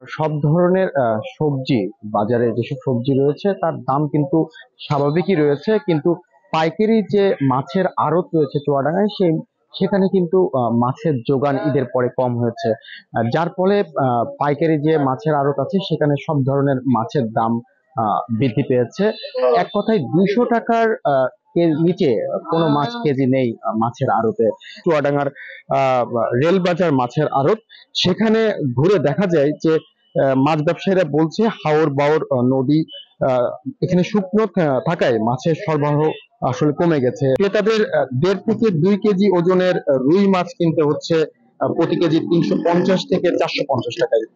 সব ধরনের সবজি, বাজারে যেসব সবজি রয়েছে তার দাম কিন্তু স্বাভাবিকই রয়েছে, কিন্তু পাইকারি যে মাছের আড়ত রয়েছে চুয়াডাঙ্গায় সেখানে কিন্তু মাছের যোগান ঈদের পরে কম হয়েছে। যার ফলে পাইকারি যে মাছের আড়ত আছে সেখানে সব ধরনের মাছের দাম বৃদ্ধি পেয়েছে। এক কথায় 200 টাকার নিচে কোনো মাছ কেজি নেই মাছের আড়তে। চুয়াডাঙ্গার আহ রেল বাজার মাছের আড়ত, সেখানে ঘুরে দেখা যায় যে মাছ ব্যবসায়ীরা বলছে হাওর বাওর নদী এখানে শুকনো থাকায় মাছের সরবরাহ আসলে কমে গেছে। ক্রেতাদের 1.5 থেকে 2 কেজি ওজনের রুই মাছ কিনতে হচ্ছে প্রতি কেজি 350 থেকে 450 টাকায়।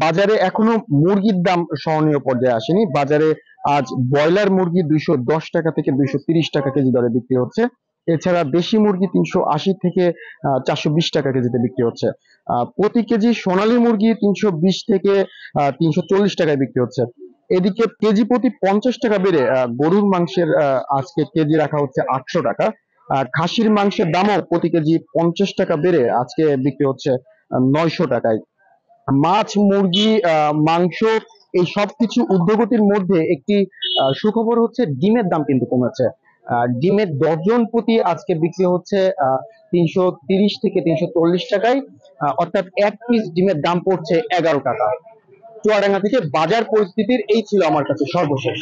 বাজারে এখনো মুরগির দাম সহনীয় পর্যায়ে আসেনি। বাজারে আজ ব্রয়লার মুরগি 210 টাকা থেকে 230 টাকা কেজি দরে বিক্রি হচ্ছে। এছাড়া দেশি মুরগি 380 থেকে 420 টাকা কেজিতে বিক্রি হচ্ছে। প্রতি কেজি সোনালী মুরগি 320 থেকে 340 টাকায় বিক্রি হচ্ছে। এদিকে কেজি প্রতি 50 টাকা বেড়ে গরুর মাংসের আজকে কেজি রাখা হচ্ছে 800 টাকা। খাসির মাংসের দামও প্রতি কেজি 50 টাকা বেড়ে আজকে বিক্রি হচ্ছে 900 টাকায়। মাছ, মুরগি, মাংস এই সবকিছু ঊর্ধ্বগতির মধ্যে একটি সুখবর হচ্ছে ডিমের দাম কিন্তু কমেছে। ডিমের ডজন প্রতি আজকে বিক্রি হচ্ছে 330 থেকে 340 টাকায়। অর্থাৎ এক পিস ডিমের দাম পড়ছে 11 টাকা। চুয়াডাঙ্গা থেকে বাজার পরিস্থিতির এই ছিল আমার কাছে সর্বশেষ।